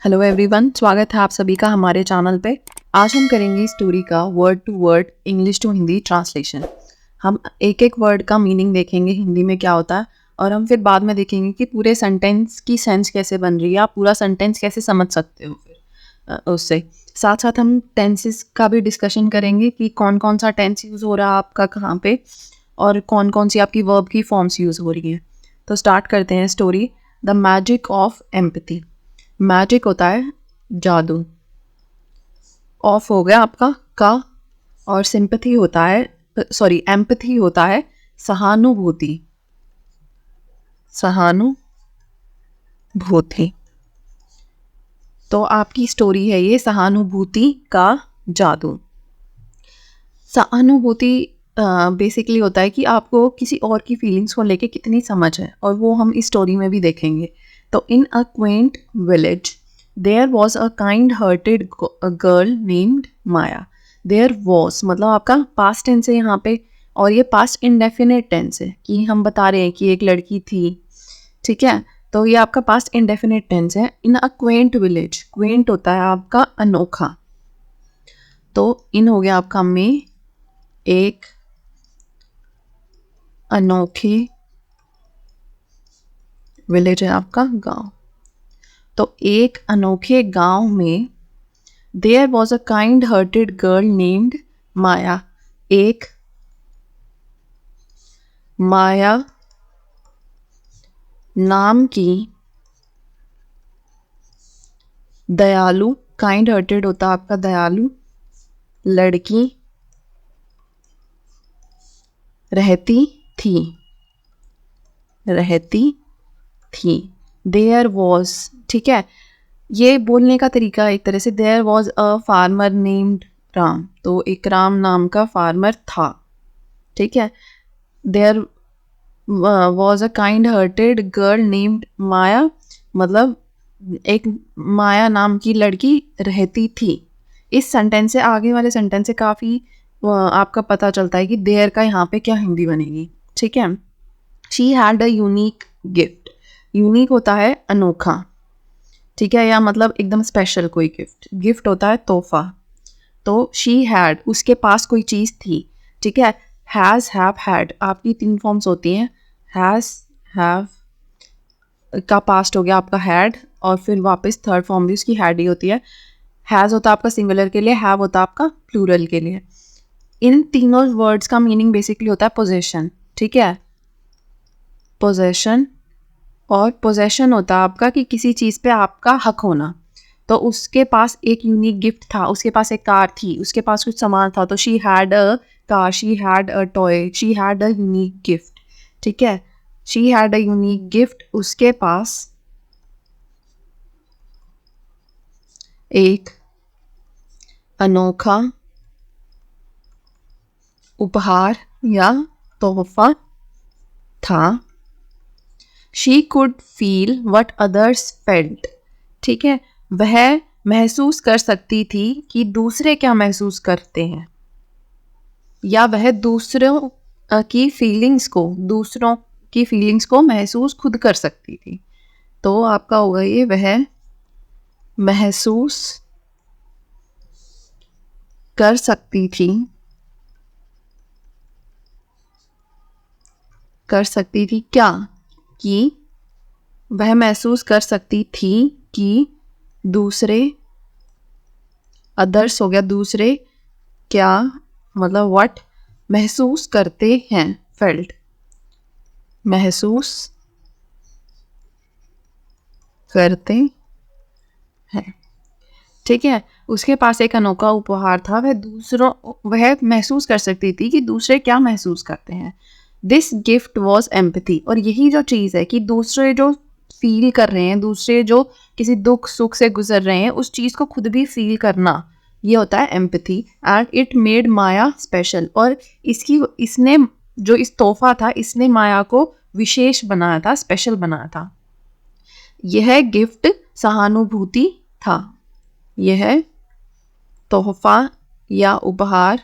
Hello everyone, स्वागत है आप सभी का हमारे चैनल पे। आज हम करेंगे स्टोरी का word to word English to Hindi translation. हम एक एक वर्ड का मीनिंग देखेंगे हिंदी में क्या होता है, और हम फिर बाद में देखेंगे कि पूरे सेंटेंस की सेंस कैसे बन रही है, आप पूरा सेंटेंस कैसे समझ सकते हो फिर उससे साथ साथ हम टेंसेस का भी डिस्कशन करेंगे कि कौन कौन सा टेंस यूज़ हो रहा है आपका कहाँ पे, और कौन कौन सी आपकी वर्ब की फॉर्म्स यूज़ हो रही हैं। तो स्टार्ट करते हैं story. The magic of empathy. Magic होता है जादू, ऑफ हो गया आपका का, और सिंपैथी होता है, सॉरी एम्पैथी होता है सहानुभूति। सहानुभूति। तो आपकी स्टोरी है ये सहानुभूति का जादू। सहानुभूति बेसिकली होता है कि आपको किसी और की फीलिंग्स को लेके कितनी समझ है, और वो हम इस स्टोरी में भी देखेंगे। तो in a quaint village there was a kind hearted girl named Maya. There was मतलब आपका पास्ट टेंस है यहाँ पे, और ये पास्ट इंडेफिनिट टेंस है कि हम बता रहे हैं कि एक लड़की थी। ठीक है, तो ये आपका पास्ट इंडेफिनिट टेंस है। इन अ क्वेंट विलेज, क्वेंट होता है आपका अनोखा, तो इन हो गया आपका में एक अनोखी, विलेज है आपका गांव। तो एक अनोखे गांव में there was a kind hearted girl named Maya. एक माया नाम की दयालु, काइंड हार्टेड होता आपका दयालु लड़की रहती थी, रहती थी। देयर वॉज, ठीक है, ये बोलने का तरीका एक तरह से there was a farmer named Ram, तो एक राम नाम का फार्मर था। ठीक है, there was a kind hearted girl named Maya, मतलब एक माया नाम की लड़की रहती थी। इस सेंटेंस से आगे वाले सेंटेंस से काफ़ी आपका पता चलता है कि देयर का यहाँ पे क्या हिंदी बनेगी। ठीक है, she had a unique gift. Unique होता है अनोखा, ठीक है, या मतलब एकदम स्पेशल कोई गिफ्ट। गिफ्ट होता है तोहफा। तो शी हैड, उसके पास कोई चीज़ थी। ठीक है, हैज़, हैव, हैड आपकी तीन फॉर्म्स होती हैं। हैज़, हैव का पास्ट हो गया आपका हैड, और फिर वापस थर्ड फॉर्म भी उसकी हैड ही होती है। हैज़ होता है आपका सिंगुलर के लिए, हैव होता है आपका प्लूरल के लिए। इन तीनों वर्ड्स का मीनिंग बेसिकली होता है पोजेशन। ठीक है, पोजेशन, और पोजेशन होता है आपका कि किसी चीज़ पे आपका हक होना। तो उसके पास एक यूनिक गिफ्ट था, उसके पास एक कार थी, उसके पास कुछ सामान था, तो she had a car, she had a toy, she had a unique gift. ठीक है, she had a unique gift, उसके पास एक अनोखा उपहार या तोहफा था। She could feel what others felt. ठीक है, वह महसूस कर सकती थी कि दूसरे क्या महसूस करते हैं, या वह दूसरों की फीलिंग्स को, दूसरों की फीलिंग्स को महसूस खुद कर सकती थी। तो आपका होगा ये वह महसूस कर सकती थी, कर सकती थी क्या, कि वह महसूस कर सकती थी कि दूसरे, अदर्स हो गया दूसरे, क्या मतलब व्हाट महसूस करते हैं, फेल्ट महसूस करते हैं। ठीक है, उसके पास एक अनोखा उपहार था, वह महसूस कर सकती थी कि दूसरे क्या महसूस करते हैं। दिस गिफ्ट वॉज एम्पैथी, और यही जो चीज़ है कि दूसरे जो फील कर रहे हैं, दूसरे जो किसी दुख सुख से गुजर रहे हैं, उस चीज़ को खुद भी फील करना, ये होता है empathy. And it made Maya special, और इसने जो इस तोहफा था, इसने माया को विशेष बनाया था, स्पेशल बनाया था। यह गिफ्ट सहानुभूति था। यह तोहफा या उपहार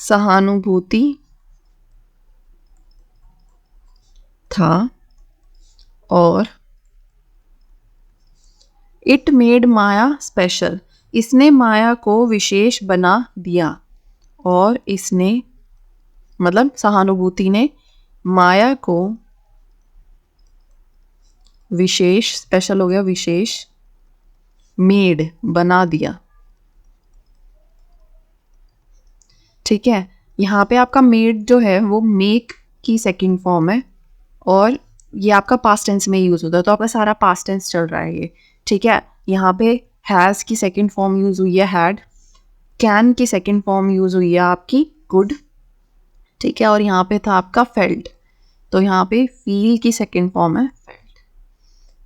सहानुभूति था, और इट मेड माया स्पेशल, इसने माया को विशेष बना दिया। और इसने मतलब सहानुभूति ने माया को विशेष, स्पेशल हो गया विशेष, मेड बना दिया। ठीक है, यहाँ पे आपका मेड जो है वो मेक की सेकंड फॉर्म है और ये आपका पास्ट टेंस में यूज होता है, तो आपका सारा पास्ट टेंस चल रहा है ये। ठीक है, यहाँ पे हैज़ की सेकंड फॉर्म यूज हुई है हैड, कैन की सेकंड फॉर्म यूज हुई है आपकी कुड। ठीक है, और यहाँ पे था आपका फेल्ट, तो यहाँ पे फील की सेकंड फॉर्म है फेल्ट।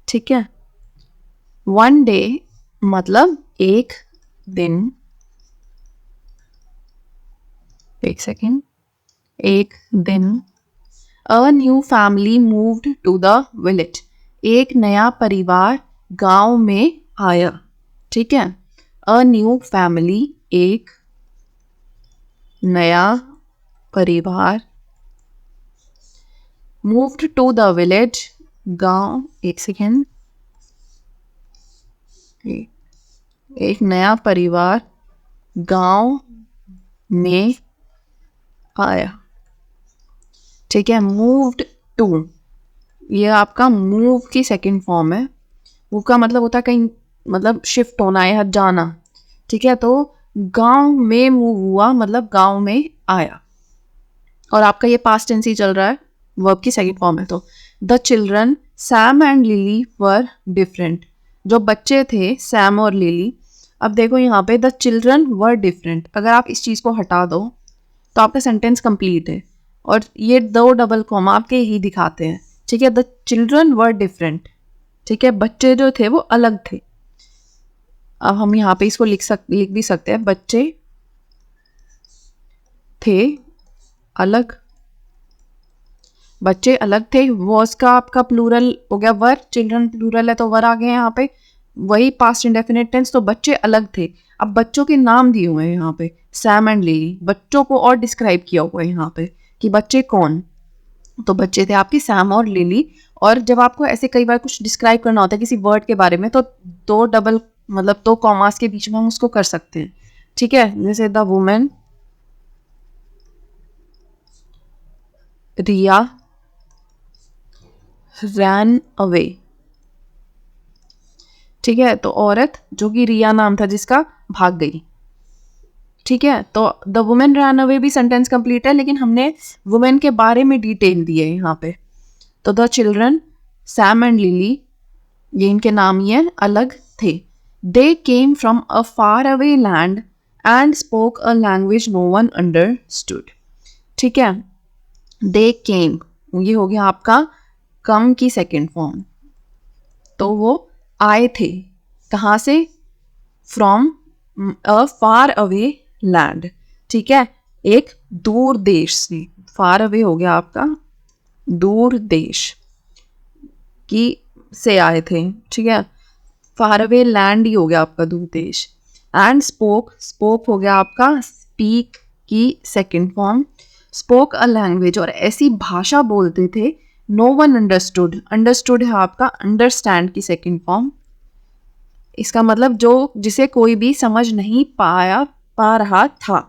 ठीक है, वन डे मतलब एक दिन, एक सेकेंड, एक दिन। A new family moved to the village, एक नया परिवार गांव में आया। ठीक है, अ न्यू फैमिली, एक नया परिवार, मूव्ड टू द विलेज, गांव, एक सेकेंड, एक नया परिवार गांव में आया। ठीक है, मूव्ड टू, ये आपका मूव की सेकंड फॉर्म है। मूव का मतलब होता है कहीं मतलब शिफ्ट होना या जाना। ठीक है, तो गांव में मूव हुआ मतलब गांव में आया, और आपका ये पास्ट टेंस ही चल रहा है, वर्ब की सेकंड फॉर्म है। तो the children Sam and lily were different, जो बच्चे थे सैम और लिली। अब देखो यहाँ पे द चिल्ड्रन वर डिफरेंट, अगर आप इस चीज़ को हटा दो तो आपका सेंटेंस कंप्लीट है, और ये दो डबल कॉमा आपके यही दिखाते हैं। ठीक है, द चिल्ड्रन वर डिफरेंट। ठीक है, बच्चे जो थे वो अलग थे। अब हम यहाँ पे इसको लिख भी सकते हैं, बच्चे थे अलग, बच्चे अलग थे। वॉज का आपका प्लूरल हो गया वर, चिल्ड्रन प्लूरल है तो वर आ गए यहाँ पे, वही पास्ट इंडेफिनिट टेंस, तो बच्चे अलग थे। अब बच्चों के नाम दिए हुए हैं यहाँ पे, सैम एंड लिली, बच्चों को और डिस्क्राइब किया हुआ है यहाँ पे कि बच्चे कौन, तो बच्चे थे आपके सैम और लिली। और जब आपको ऐसे कई बार कुछ डिस्क्राइब करना होता है किसी वर्ड के बारे में, तो दो डबल मतलब दो कॉमास के बीच में हम उसको कर सकते हैं। ठीक है, जैसे the women Riya ran away. ठीक है, तो औरत जो कि रिया नाम था जिसका, भाग गई। ठीक है, तो द वुमेन रैन अवे भी सेंटेंस कंप्लीट है, लेकिन हमने वुमेन के बारे में डिटेल दी है यहाँ पे। तो the children Sam and Lily, ये इनके नाम ही है, अलग थे। They came from a far away land and spoke a language no one understood. ठीक है, दे केम, ये हो गया आपका कम की सेकेंड फॉर्म, तो वो आए थे कहाँ से, from a far away land. ठीक है, एक दूर देश से, फार अवे हो गया आपका दूर देश की से आए थे। ठीक है, फार अवे लैंड ही हो गया आपका दूर देश। एंड स्पोक, स्पोक हो गया आपका स्पीक की second form, spoke a language, और ऐसी भाषा बोलते थे, नो वन अंडरस्टूड, अंडरस्टूड है आपका अंडरस्टैंड की सेकंड फॉर्म। इसका मतलब जो जिसे कोई भी समझ नहीं पा रहा था।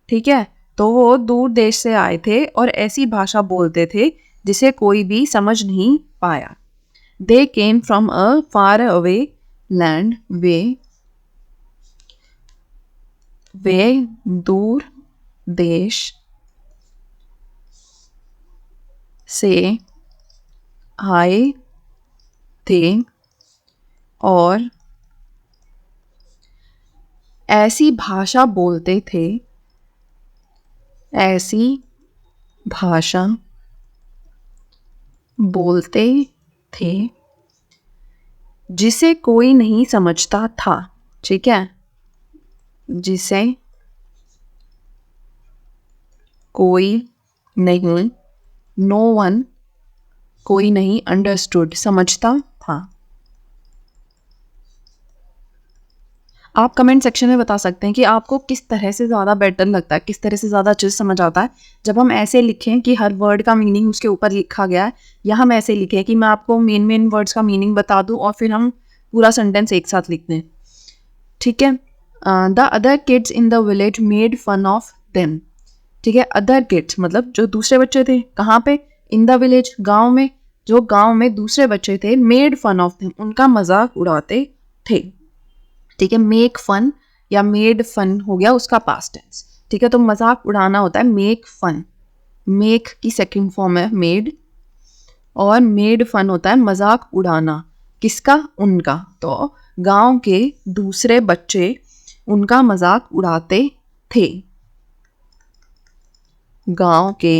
ठीक है, तो वो दूर देश से आए थे और ऐसी भाषा बोलते थे जिसे कोई भी समझ नहीं पाया। They came from a far away land, वे दूर देश से आए थे और ऐसी भाषा बोलते थे, ऐसी भाषा बोलते थे जिसे कोई नहीं समझता था। ठीक है, जिसे कोई नहीं, नो वन, कोई नहीं, अंडरस्टूड, समझता था। आप कमेंट सेक्शन में बता सकते हैं कि आपको किस तरह से ज़्यादा बेटर लगता है, किस तरह से ज़्यादा अच्छे से समझ आता है जब हम ऐसे लिखें कि हर वर्ड का मीनिंग उसके ऊपर लिखा गया है, या हम ऐसे लिखें कि मैं आपको मेन वर्ड्स का मीनिंग बता दूं और फिर हम पूरा सेंटेंस एक साथ लिखते हैं, ठीक है। The other kids in the village made fun of them, ठीक है। अदर किड्स मतलब जो दूसरे बच्चे थे, कहाँ पे, इन द विलेज, गांव में, जो गांव में दूसरे बच्चे थे, मेड फन ऑफ देम, उनका मजाक उड़ाते थे, ठीक है। मेक फन या मेड फन हो गया उसका पास्ट टेंस, ठीक है। तो मजाक उड़ाना होता है मेक फन, मेक की सेकंड फॉर्म है मेड, और मेड फन होता है मजाक उड़ाना, किसका, उनका। तो गांव के दूसरे बच्चे उनका मजाक उड़ाते थे, गांव के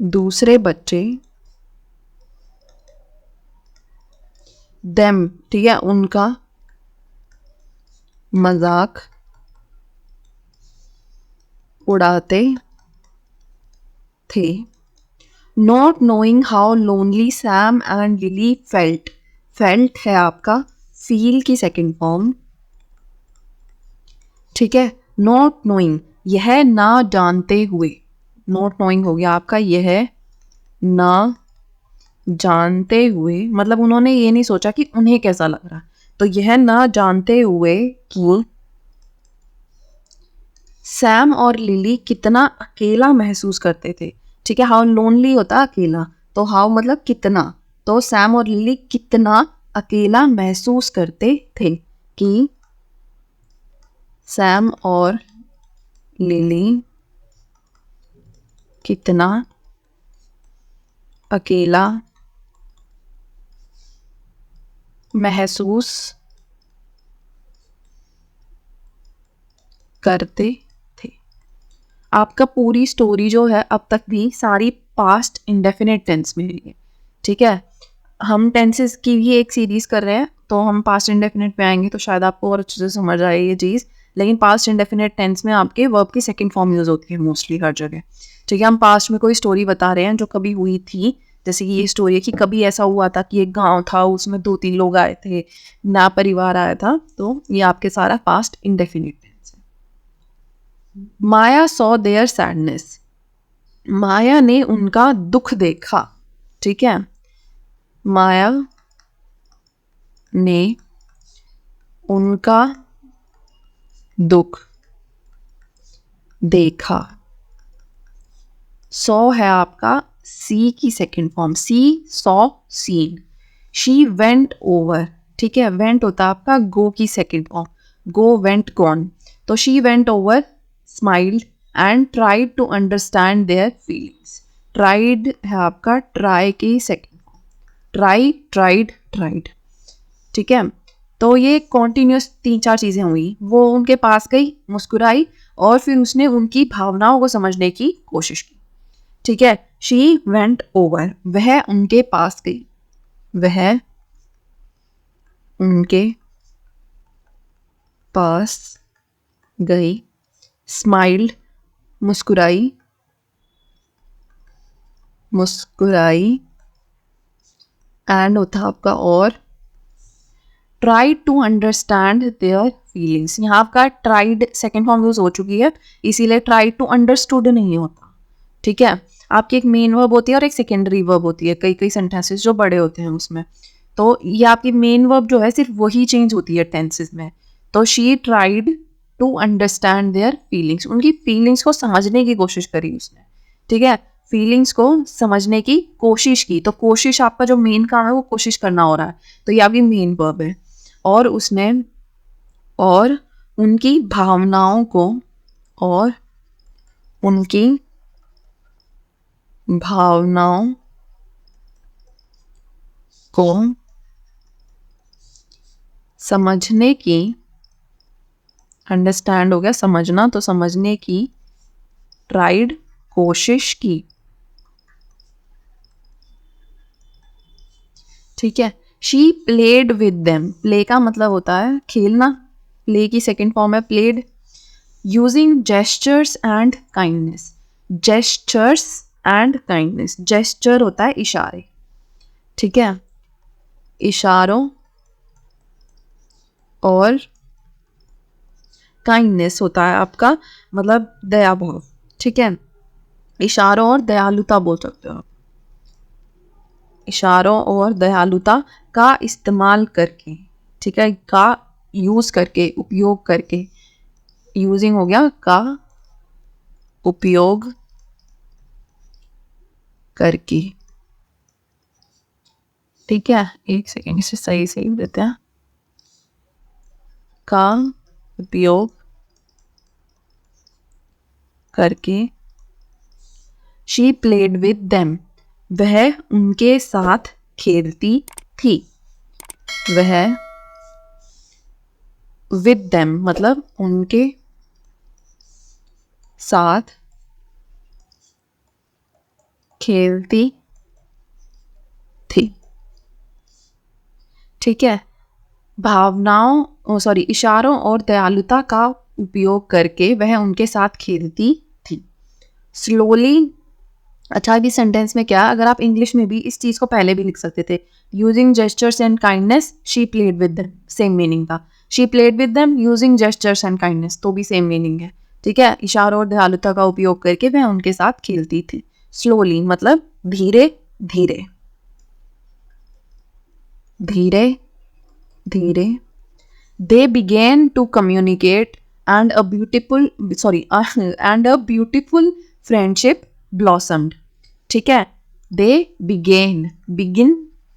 दूसरे बच्चे देम, ठीक है, उनका मजाक उड़ाते थे। Not knowing how lonely Sam and lily felt, felt है आपका फील की सेकेंड फॉर्म, ठीक है। नॉट नोइंग, यह ना जानते हुए, नॉट नोइंग हो गया आपका यह ना जानते हुए, मतलब उन्होंने ये नहीं सोचा कि उन्हें कैसा लग रहा, तो यह ना जानते हुए कि सैम और लिली कितना अकेला महसूस करते थे, ठीक है। हाउ लोनली होता है अकेला, तो हाउ मतलब कितना, तो सैम और लिली कितना अकेला महसूस करते थे, कि सैम और लिली कितना अकेला महसूस करते थे। आपका पूरी स्टोरी जो है अब तक भी सारी पास्ट इंडेफिनिट टेंस में है, ठीक है। हम टेंसेस की भी एक सीरीज कर रहे हैं, तो हम पास्ट इंडेफिनिट पे आएंगे तो शायद आपको और अच्छे से समझ आए ये चीज़। लेकिन पास्ट इंडेफिनिट टेंस में आपके वर्ब की सेकंड फॉर्म यूज होती है मोस्टली हर जगह, ठीक है। हम पास्ट में कोई स्टोरी बता रहे हैं जो कभी हुई थी, जैसे कि ये स्टोरी है कि कभी ऐसा हुआ था कि एक गांव था, उसमें 2-3 लोग आए थे, नया परिवार आया था, तो ये आपके सारा पास्ट इंडेफिनिट टेंस है। माया सॉ देयर सैडनेस, माया ने उनका दुख देखा, ठीक है। माया ने उनका दुख देखा। सॉ है आपका सी की second form, see saw seen. She went over, ठीक है, वेंट होता है आपका गो की second form, go went gone, तो she went over, smiled and tried to understand their feelings. Tried है आपका ट्राई की second form, try, tried, tried, ठीक है। तो ये कॉन्टिन्यूस 3-4 चीज़ें हुई, वो उनके पास गई, मुस्कुराई, और फिर उसने उनकी भावनाओं को समझने की कोशिश की, ठीक है। शी वेंट ओवर, वह उनके पास गई, वह उनके पास गई। स्माइल्ड, मुस्कुराई, मुस्कुराई, एंड होता आपका और, tried to understand their feelings. यहाँ आपका ट्राइड सेकेंड फॉर्म यूज हो चुकी है, इसीलिए ट्राइड टू अंडरस्टूड नहीं होता, ठीक है। आपकी एक मेन वर्ब होती है और एक सेकेंडरी वर्ब होती है, कई कई सेंटेंसेस जो बड़े होते हैं उसमें, तो ये आपकी मेन वर्ब जो है सिर्फ वही चेंज होती है टेंसेस में। तो she tried to understand their feelings, उनकी फीलिंग्स को समझने की कोशिश करी उसने, ठीक है। फीलिंग्स को समझने की कोशिश की, तो कोशिश आपका जो मेन काम है वो कोशिश करना हो रहा है, तो ये आपकी मेन वर्ब है। और उसने, और उनकी भावनाओं को, और उनकी भावनाओं को समझने की, अंडरस्टैंड हो गया समझना, तो समझने की, ट्राइड कोशिश की, ठीक है। She played with them, play का मतलब होता है खेलना, प्ले की सेकेंड फॉर्म है played. Using gestures and kindness, gestures and kindness, gesture होता है इशारे, ठीक है, इशारों, और काइंडनेस होता है आपका मतलब दया भाव, ठीक है। इशारों और दयालुता बोल सकते हो आप। इशारों और दयालुता का इस्तेमाल करके, ठीक है, का यूज करके, उपयोग करके, यूजिंग हो गया, का उपयोग करके, ठीक है। एक सेकेंड, इसे सही से देते हैं, का उपयोग करके, शी प्लेड विद देम, वह उनके साथ खेलती थी, वह विद देम मतलब उनके साथ खेलती थी, ठीक है। इशारों और दयालुता का उपयोग करके वह उनके साथ खेलती थी। स्लोली, अच्छा अभी सेंटेंस में क्या, अगर आप इंग्लिश में भी इस चीज को पहले भी लिख सकते थे, using gestures and kindness she played with them, same meaning था। She played with them using gestures and kindness, तो भी सेम मीनिंग है, ठीक है। इशारों और दयालुता का उपयोग करके वह उनके साथ खेलती थी। स्लोली मतलब धीरे धीरे, धीरे धीरे। They began to communicate and a beautiful friendship blossomed, ठीक है। They began, begin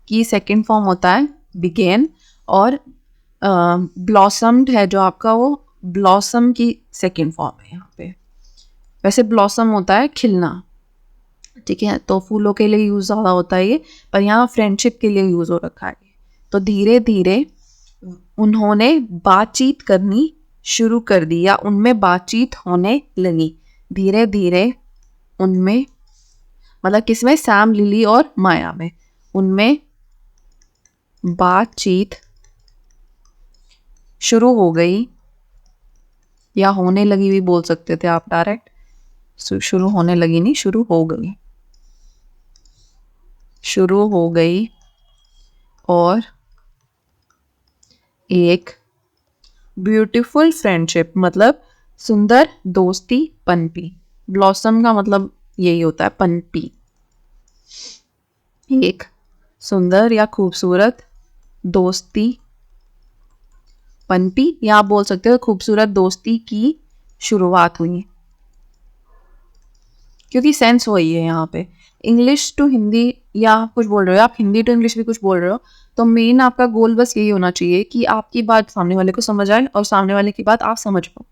की सेकेंड फॉर्म होता है began, और blossomed है जो आपका, वो blossom की सेकेंड फॉर्म है यहाँ पे। वैसे blossom होता है खिलना, ठीक है, तो फूलों के लिए यूज ज़्यादा होता है ये, पर यहाँ फ्रेंडशिप के लिए यूज हो रखा है। तो धीरे धीरे उन्होंने बातचीत करनी शुरू कर दी, या उनमें बातचीत होने लगी। धीरे धीरे उनमें मतलब किसमें, सैम, लिली और माया में, उनमें बातचीत शुरू हो गई, या होने लगी भी बोल सकते थे आप डायरेक्ट, शुरू होने लगी नहीं, शुरू हो गई, शुरू हो गई, और एक ब्यूटीफुल फ्रेंडशिप मतलब सुंदर दोस्ती पनपी। ब्लॉसम का मतलब यही होता है, पनपी, एक सुंदर या खूबसूरत दोस्ती पनपी, या आप बोल सकते हो खूबसूरत दोस्ती की शुरुआत हुई, क्योंकि सेंस वही है यहाँ पे। इंग्लिश टू हिंदी या कुछ बोल रहे हो, आप हिंदी टू इंग्लिश भी कुछ बोल रहे हो, तो मेन आपका गोल बस यही होना चाहिए कि आपकी बात सामने वाले को समझ आए और सामने वाले की बात आप समझ पाओ,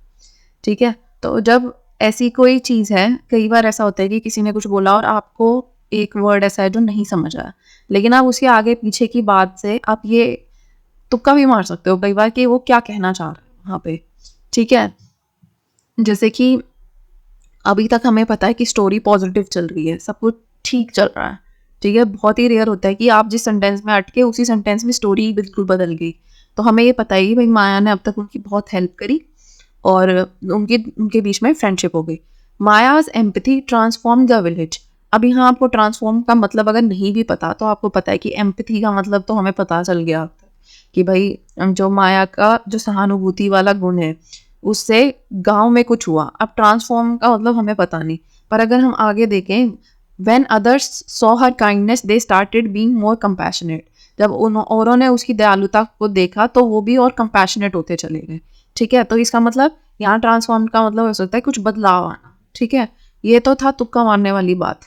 ठीक है। तो जब ऐसी कोई चीज़ है, कई बार ऐसा होता है कि किसी ने कुछ बोला और आपको एक वर्ड ऐसा है जो नहीं समझ आया, लेकिन आप उसके आगे पीछे की बात से आप ये तुक्का भी मार सकते हो कई बार कि वो क्या कहना चाह रहे हैं वहाँ पे, ठीक है। जैसे कि अभी तक हमें पता है कि स्टोरी पॉजिटिव चल रही है, सब कुछ ठीक चल रहा है, ठीक है। बहुत ही रेयर होता है कि आप जिस सेंटेंस में अटके उसी सेंटेंस में स्टोरी बिल्कुल बदल गई। तो हमें ये पता है कि भाई माया ने अब तक उनकी बहुत हेल्प करी और उनके बीच में फ्रेंडशिप हो गई। Maya's empathy transform the village. अब यहाँ आपको ट्रांसफॉर्म का मतलब अगर नहीं भी पता तो आपको पता है कि एम्पैथी का मतलब तो हमें पता चल गया अब तक कि भाई जो माया का जो सहानुभूति वाला गुण है उससे गांव में कुछ हुआ। अब ट्रांसफॉर्म का मतलब हमें पता नहीं, पर अगर हम आगे देखें, when others saw her kindness they started being more compassionate. जब औरों ने उसकी दयालुता को देखा तो वो भी और कंपैशनेट होते चले गए, ठीक है। तो इसका मतलब यहाँ ट्रांसफॉर्म का मतलब हो सकता है कुछ बदलाव आना, ठीक है। ये तो था तुक्का मारने वाली बात,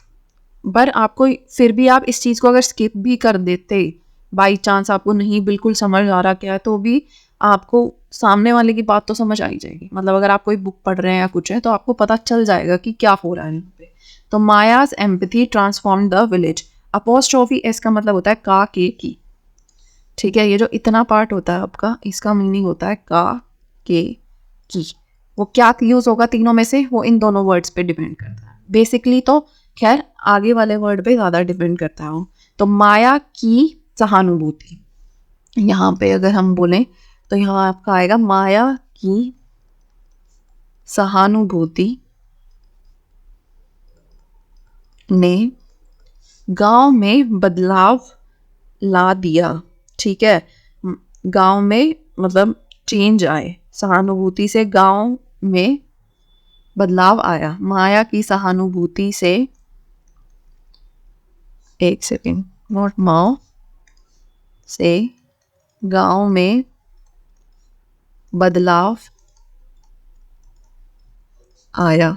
पर आपको फिर भी आप इस चीज़ को अगर स्किप भी कर देते, बाई चांस आपको नहीं बिल्कुल समझ आ रहा क्या है, तो भी आपको सामने वाले की बात तो समझ आ ही जाएगी। मतलब अगर आप कोई बुक पढ़ रहे हैं या कुछ है तो आपको पता चल जाएगा कि क्या हो रहा है यहाँ पे। तो Maya's empathy transform the village. Apostrophe S का मतलब होता है का के की, ठीक है। ये जो इतना पार्ट होता है आपका, इसका मीनिंग होता है का के की। वो क्या यूज होगा तीनों में से, वो इन दोनों वर्ड्स पे डिपेंड करता है बेसिकली। तो खैर आगे वाले वर्ड पे ज़्यादा डिपेंड करता है वो। तो माया की सहानुभूति, यहाँ पे अगर हम बोलें तो यहाँ आपका आएगा माया की सहानुभूति ने गांव में बदलाव ला दिया, ठीक है। गांव में मतलब चेंज आए, सहानुभूति से गांव में बदलाव आया। माया की सहानुभूति से, एक सेकेंड, नॉट माओ से गांव में बदलाव आया।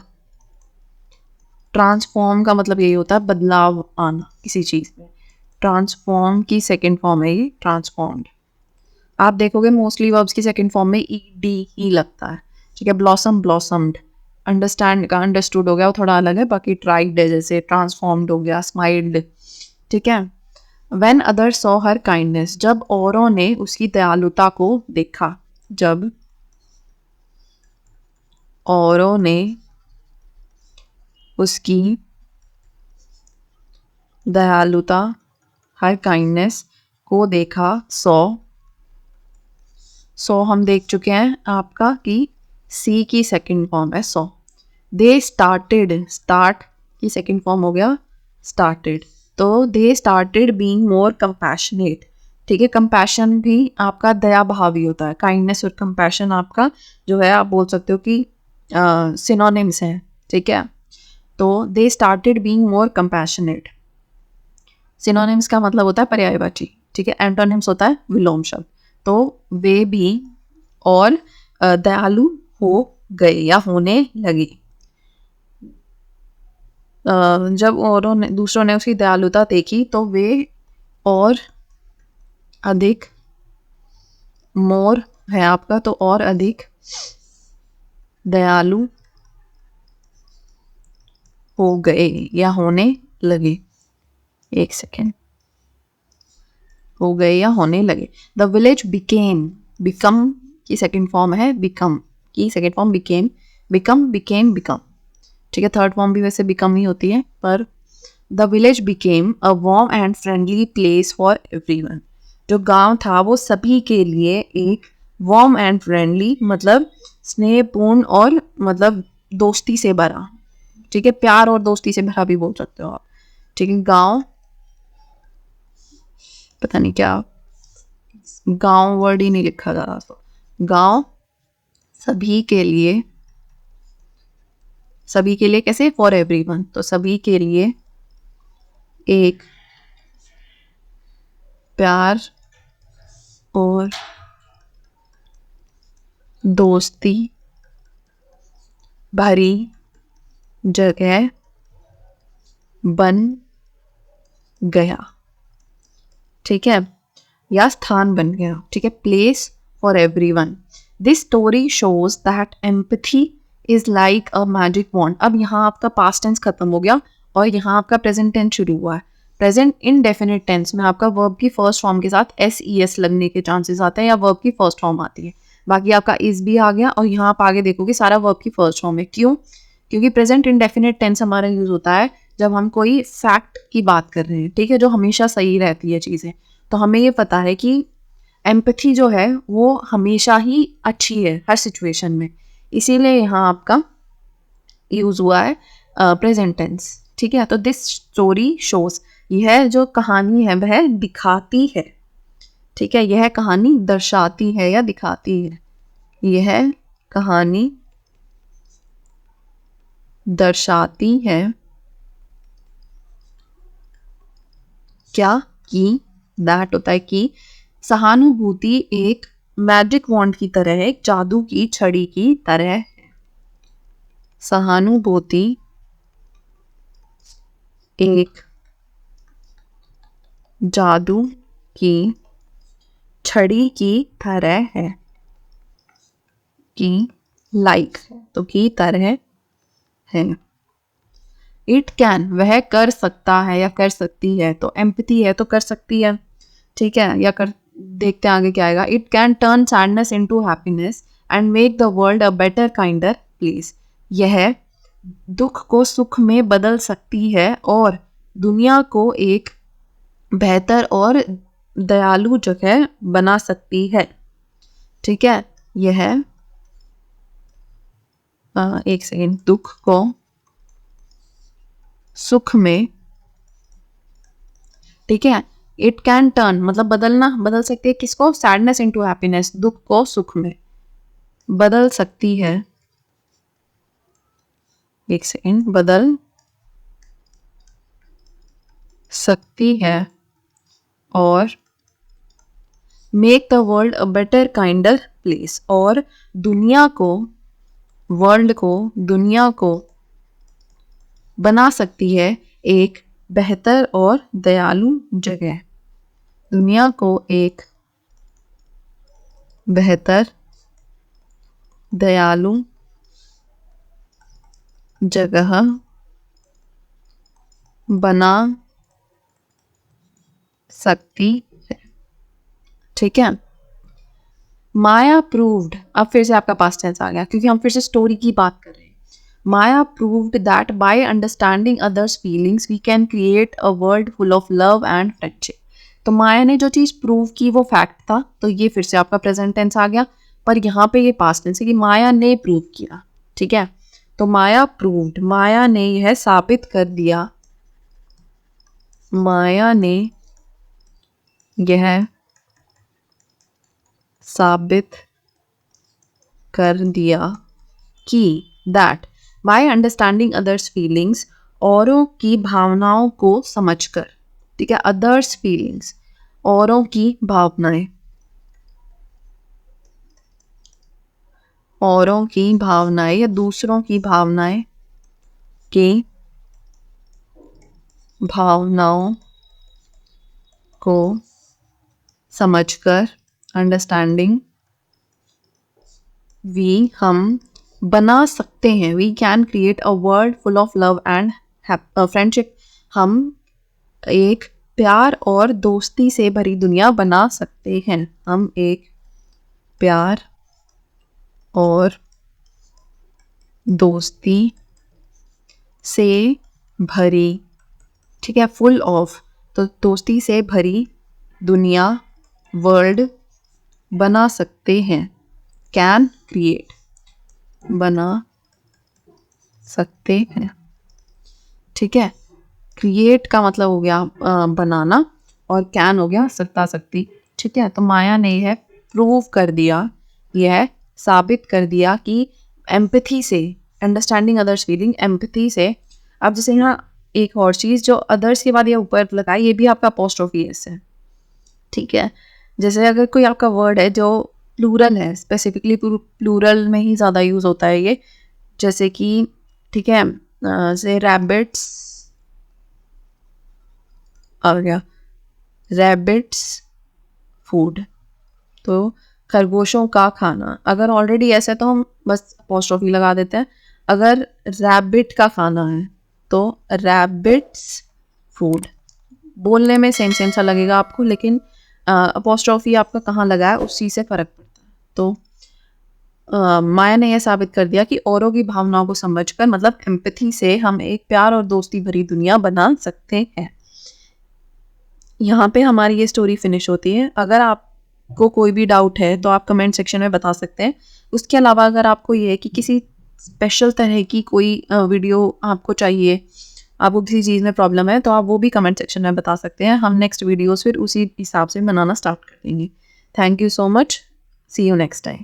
ट्रांसफॉर्म का मतलब यही होता है बदलाव आना किसी चीज़ में। ट्रांसफॉर्म की सेकंड फॉर्म है ये ट्रांसफॉर्म्ड। आप देखोगे मोस्टली वर्ब्स की सेकंड फॉर्म में ई डी ही लगता है। ठीक है, ब्लॉसम ब्लॉसम्ड, अंडरस्टैंड का अंडरस्टूड हो गया, वो थोड़ा अलग है। बाकी ट्राइड है, जैसे ट्रांसफॉर्म्ड हो गया, स्माइल्ड। ठीक है। When others saw her kindness, जब औरों ने उसकी दयालुता को देखा। जब औरों ने उसकी दयालुता, हर काइंडनेस को देखा। सो हम देख चुके हैं आपका कि सी की सेकंड फॉर्म है सो। दे स्टार्टेड, स्टार्ट की सेकंड फॉर्म हो गया स्टार्टेड। तो they started being more compassionate. ठीक है, कंपैशन भी आपका दया भाव ही होता है। काइंडनेस और कंपैशन आपका जो है, आप बोल सकते हो कि सिनोनिम्स हैं। ठीक है, तो they started being more compassionate. Synonyms का मतलब होता है पर्यायवाची। ठीक है, एंटोनिम्स होता है विलोम शब्द। तो वे भी और दयालु हो गए या होने लगे। जब औरों ने, दूसरों ने उसकी दयालुता देखी तो वे और अधिक, मोर है आपका तो और अधिक दयालु हो गए या होने लगे। एक सेकेंड, हो गए या होने लगे। द विलेज बिकेम, बिकम की सेकेंड फॉर्म है बिकम की second form became, become became become. ठीक है, थर्ड फॉर्म भी वैसे बिकम ही होती है, पर the village became a warm and friendly place for everyone. जो गांव था वो सभी के लिए एक वार्म एंड फ्रेंडली, मतलब स्नेहपूर्ण और मतलब दोस्ती से भरा। ठीक है, प्यार और दोस्ती से भरा भी बोल सकते हो आप। ठीक है, गांव, पता नहीं क्या गांव वर्ड ही नहीं लिखा जा रहा, तो गांव सभी के लिए, सभी के लिए कैसे, फॉर एवरीवन, तो सभी के लिए एक प्यार और दोस्ती भरी जगह बन गया। ठीक है, या स्थान बन गया। ठीक है, place for everyone. This story shows that empathy is like a magic wand. अब यहाँ आपका पास्ट टेंस खत्म हो गया और यहाँ आपका प्रेजेंट टेंस शुरू हुआ है। प्रेजेंट इनडेफिनिट टेंस में आपका वर्ब की फर्स्ट फॉर्म के साथ एस ई एस लगने के चांसेस आते हैं, या वर्ब की फर्स्ट फॉर्म आती है। बाकी आपका इज भी आ गया और यहाँ आप आगे देखोगे सारा वर्ब की फर्स्ट फॉर्म है। क्यों? क्योंकि प्रेजेंट इनडेफिनिट टेंस हमारा यूज होता है जब हम कोई फैक्ट की बात कर रहे हैं। ठीक है, जो हमेशा सही रहती है चीज़ें। तो हमें ये पता है कि एम्पैथी जो है वो हमेशा ही अच्छी है हर सिचुएशन में, इसीलिए यहाँ आपका यूज हुआ है प्रेजेंट टेंस। ठीक है, तो दिस स्टोरी शोज, यह जो कहानी है वह दिखाती है। ठीक है, यह कहानी दर्शाती है या दिखाती है। यह कहानी दर्शाती है क्या, कि, दैट होता है कि सहानुभूति एक मैजिक वॉन्ड की तरह है, एक जादू की छड़ी की तरह है। सहानुभूति एक जादू की छड़ी की तरह है। की लाइक, तो की तरह है। इट कैन, वह कर सकता है या कर सकती है, तो एम्पैथी है तो कर सकती है। ठीक है, या कर, देखते हैं आगे क्या आएगा। It can turn sadness into happiness and make the world a better kinder place. यह दुख को सुख में बदल सकती है और दुनिया को एक बेहतर और दयालु जगह बना सकती है। ठीक है, यह एक सेकेंड, दुख को सुख में, ठीक है, इट कैन टर्न मतलब बदलना, बदल सकती है किसको, सैडनेस इनटू हैप्पीनेस, दुख को सुख में बदल सकती है। एक सेकेंड, बदल सकती है और make the world a better kinder place, और दुनिया को, वर्ल्ड को, दुनिया को बना सकती है एक बेहतर और दयालु जगह। दुनिया को एक बेहतर दयालु जगह बना सकती है। ठीक है। माया प्रूव्ड, अब फिर से आपका पास्ट टेंस आ गया क्योंकि हम फिर से स्टोरी की बात कर रहे हैं। Maya proved that by understanding others feelings we can create a world full of love and friendship. तो माया ने जो चीज़ प्रूव की वो फैक्ट था, तो ये फिर से आपका प्रेजेंट टेंस आ गया, पर यहाँ पे ये पास्ट टेंस है कि माया ने प्रूव किया। ठीक है। तो माया प्रूव्ड, माया ने यह साबित कर दिया, माया ने यह साबित कर दिया कि that by understanding others feelings, औरों की भावनाओं को समझकर। ठीक है। अदर्स फीलिंग्स, औरों की भावनाएं, औरों की भावनाएं या दूसरों की भावनाएं के भावनाओं को समझकर, अंडरस्टैंडिंग, वी हम बना सकते हैं, we can create a world full of love and friendship, हम एक प्यार और दोस्ती से भरी दुनिया बना सकते हैं। हम एक प्यार और दोस्ती से भरी, ठीक है, फुल ऑफ, तो दोस्ती से भरी दुनिया, वर्ल्ड बना सकते हैं। कैन क्रिएट, बना सकते हैं। ठीक है। क्रिएट का मतलब हो गया बनाना, और कैन हो गया सकता सकती। ठीक है। तो माया ने यह प्रूव कर दिया, यह साबित कर दिया कि एम्पैथी से, अंडरस्टैंडिंग अदर्स फीलिंग, एम्पैथी से। अब जैसे यहाँ एक और चीज़ जो अदर्स के बाद ये ऊपर लगा, ये भी आपका अपोस्ट्रोफी एस है। ठीक है। जैसे अगर कोई आपका वर्ड है जो प्लूरल है, स्पेसिफिकली प्लूरल में ही ज़्यादा यूज़ होता है ये, जैसे कि, ठीक है, से रैबिट्स आ गया, रैबिट्स फूड, तो खरगोशों का खाना। अगर ऑलरेडी ऐसा है तो हम बस अपोस्ट्रोफी लगा देते हैं। अगर रैबिट का खाना है तो रैबिट्स फूड। बोलने में सेम सेम सा लगेगा आपको, लेकिन अपोस्ट्रोफी आपका कहाँ लगा है उस चीज़ से फ़र्क पड़ता है। तो माया ने यह साबित कर दिया कि औरों की भावनाओं को समझकर, मतलब एम्पैथी से, हम एक प्यार और दोस्ती भरी दुनिया बना सकते हैं। यहाँ पे हमारी ये स्टोरी फिनिश होती है। अगर आपको कोई भी डाउट है तो आप कमेंट सेक्शन में बता सकते हैं। उसके अलावा अगर आपको ये है कि किसी स्पेशल तरह की कोई वीडियो आपको चाहिए, आपको किसी चीज़ में प्रॉब्लम है, तो आप वो भी कमेंट सेक्शन में बता सकते हैं। हम नेक्स्ट वीडियोस फिर उसी हिसाब से बनाना स्टार्ट कर देंगे। Thank you so much. See you next time.